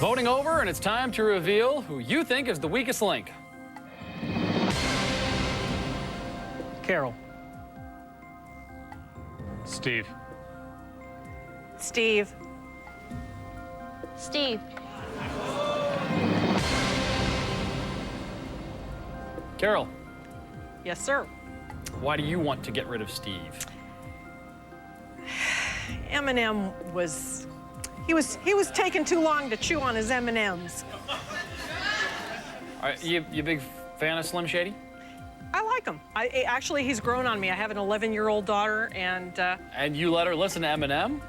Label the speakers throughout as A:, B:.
A: Voting over, and it's time to reveal who you think is the weakest link.
B: Carol.
C: Steve.
D: Steve.
E: Steve.
A: Carol,
D: Yes, sir.
A: why do you want to get rid of Steve?
D: Eminem was, he was taking too long to chew on his M&Ms.
A: Are you a big fan of Slim Shady?
D: I like him. Actually, he's grown on me. I have an 11-year-old daughter, and
A: And you let her listen to Eminem?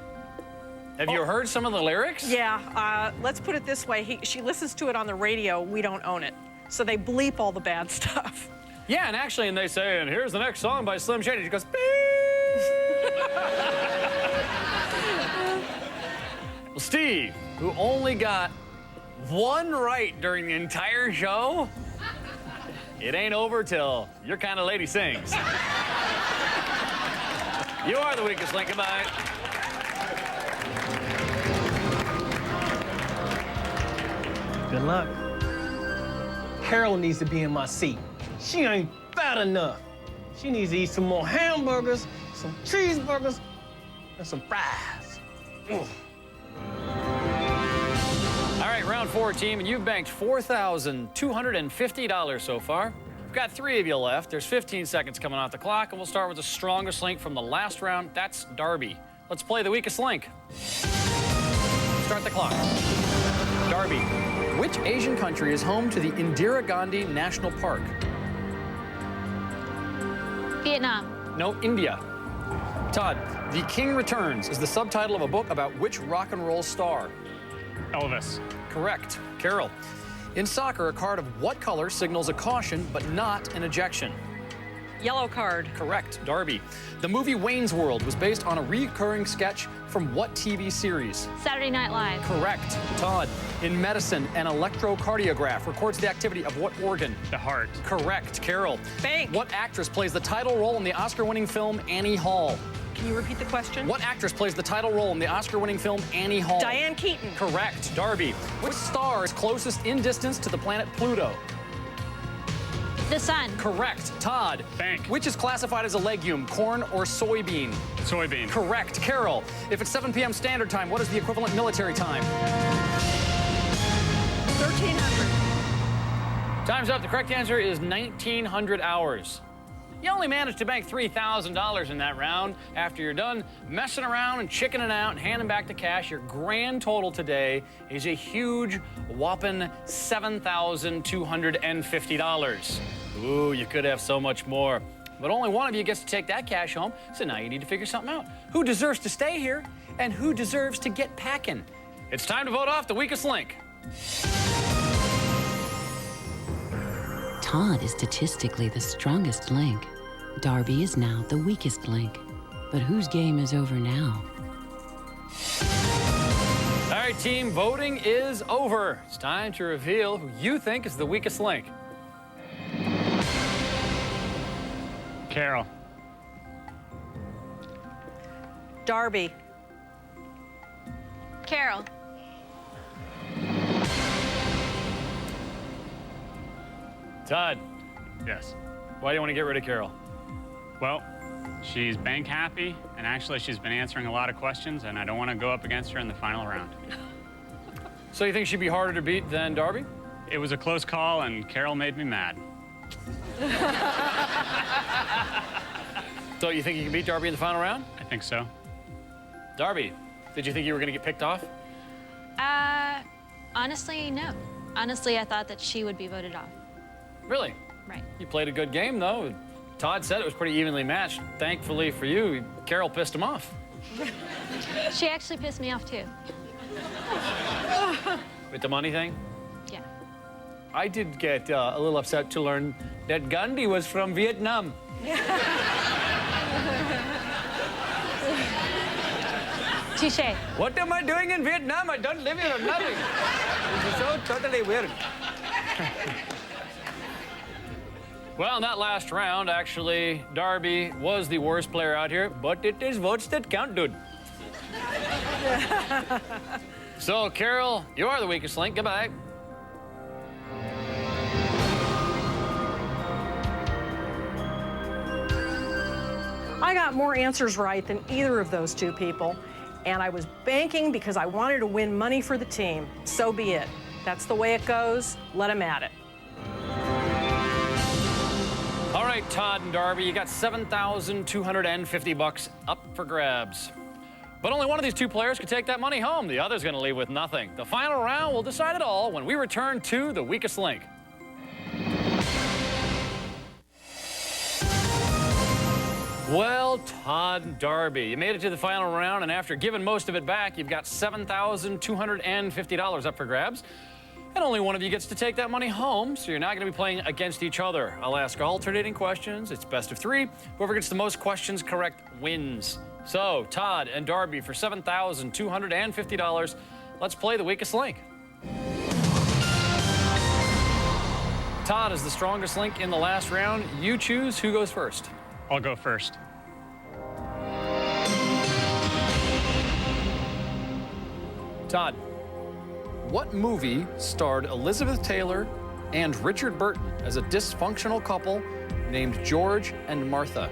A: Have you heard some of the lyrics?
D: yeah, let's put it this way. She listens to it on the radio. We don't own it. So they bleep all the bad stuff.
A: Yeah, and actually, and they say, and here's the next song by Slim Shady. She goes, beep. Well, Steve, who only got one right during the entire show, it ain't over till your kind of lady sings. You are the weakest link. Goodbye.
B: Good luck. Carol needs to be in my seat. She ain't fat enough. She needs to eat some more hamburgers, some cheeseburgers, and some fries. Ugh.
A: All right, round 4, team, and you've banked $4,250 so far. We've got 3 of you left. There's 15 seconds coming off the clock, and we'll start with the strongest link from the last round. That's Darby. Let's play the weakest link. Start the clock. Darby, which Asian country is home to the Indira Gandhi National Park?
E: Vietnam.
A: No, India. Todd, The King Returns is the subtitle of a book about which rock and roll star?
C: Elvis.
A: Correct. Carol, in soccer, a card of what color signals a caution but not an ejection?
D: Yellow card.
A: Correct. Darby, the movie Wayne's World was based on a recurring sketch from what TV series?
E: Saturday Night Live.
A: Correct. Todd, in medicine, an electrocardiograph records the activity of what organ?
C: The heart.
A: Correct. Carol,
D: Bank.
A: what actress plays the title role in the Oscar-winning film Annie Hall?
D: Can you repeat the question?
A: What actress plays the title role in the Oscar-winning film Annie Hall?
D: Diane Keaton.
A: Correct. Darby, which star is closest in distance to the planet Pluto?
E: The Sun.
A: Correct. Todd,
C: Bank.
A: which is classified as a legume, corn or soybean?
C: Soybean.
A: Correct. Carol, if it's 7 p.m. Standard Time, what is the equivalent military time?
D: 1300.
A: Time's up. The correct answer is 1900 hours. You only managed to bank $3,000 in that round. After you're done messing around and chickening out and handing back the cash, your grand total today is a huge, whopping $7,250. Ooh, you could have so much more. But only one of you gets to take that cash home, so now you need to figure something out. Who deserves to stay here, and who deserves to get packing? It's time to vote off the weakest link.
F: Todd is statistically the strongest link. Darby is now the weakest link. But whose game is over now?
A: All right, team, voting is over. It's time to reveal who you think is the weakest link.
C: Carol.
D: Darby.
E: Carol.
A: Todd,
C: Yes.
A: why do you want to get rid of Carol?
C: Well, she's bank happy, and actually she's been answering a lot of questions, and I don't want to go up against her in the final round.
A: So you think she'd be harder to beat than Darby?
C: It was a close call, and Carol made me mad.
A: So you think you can beat Darby in the final round?
C: I think so.
A: Darby, did you think you were going to get picked off?
E: Honestly, no. Honestly, I thought that she would be voted off.
A: Really?
E: Right.
A: You played a good game, though. Todd said it was pretty evenly matched. Thankfully for you, Carol pissed him off.
E: She actually pissed me off, too.
A: With the money thing?
E: Yeah.
A: I did get a little upset to learn that Gandhi was from Vietnam.
E: Touche.
A: What am I doing in Vietnam? I don't live here or nothing. This is so totally weird. Well, in that last round, actually, Darby was the worst player out here, but it is votes that count, dude. So, Carol, you are the weakest link. Goodbye.
D: I got more answers right than either of those two people, and I was banking because I wanted to win money for the team. So be it. That's the way it goes. Let them at it.
A: All right, Todd and Darby, you got $7,250 up for grabs. But only one of these two players could take that money home. The other's going to leave with nothing. The final round will decide it all when we return to the weakest link. Well, Todd and Darby, you made it to the final round, and after giving most of it back, you've got $7,250 up for grabs. And only one of you gets to take that money home, so you're not going to be playing against each other. I'll ask alternating questions. It's best of three. Whoever gets the most questions correct wins. So, Todd and Darby, for $7,250, let's play the weakest link. Todd is the strongest link in the last round. You choose who goes first.
C: I'll go first.
A: Todd, what movie starred Elizabeth Taylor and Richard Burton as a dysfunctional couple named George and Martha?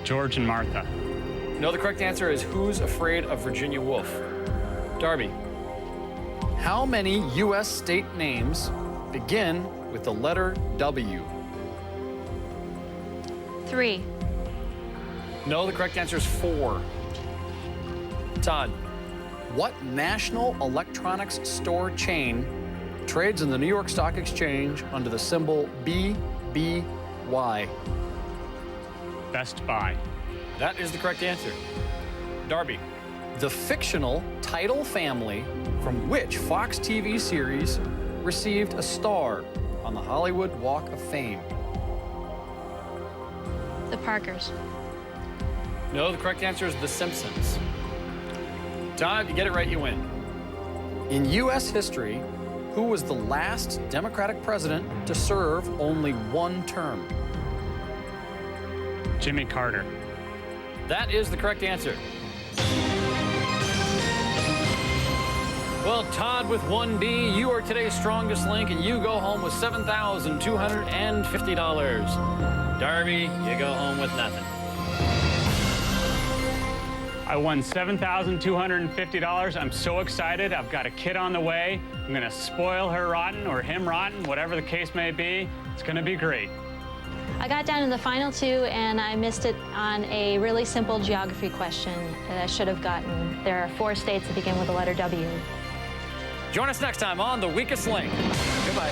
C: George and Martha.
A: No, the correct answer is Who's Afraid of Virginia Woolf? Darby, how many U.S. state names begin with the letter W?
E: 3.
A: No, the correct answer is 4. Todd, what national electronics store chain trades in the New York Stock Exchange under the symbol BBY?
C: Best Buy.
A: That is the correct answer. Darby, the fictional Tidal family from which Fox TV series received a star on the Hollywood Walk of Fame?
E: The Parkers.
A: No, the correct answer is The Simpsons. Todd, you get it right, you win. In U.S. history, who was the last Democratic president to serve only one term?
C: Jimmy Carter.
A: That is the correct answer. Well, Todd with 1B, you are today's strongest link, and you go home with $7,250. Darby, you go home with nothing.
C: I won $7,250. I'm so excited. I've got a kid on the way. I'm going to spoil her rotten or him rotten, whatever the case may be. It's going to be great.
E: I got down to the final 2, and I missed it on a really simple geography question that I should have gotten. There are 4 states that begin with the letter W.
A: Join us next time on The Weakest Link. Goodbye.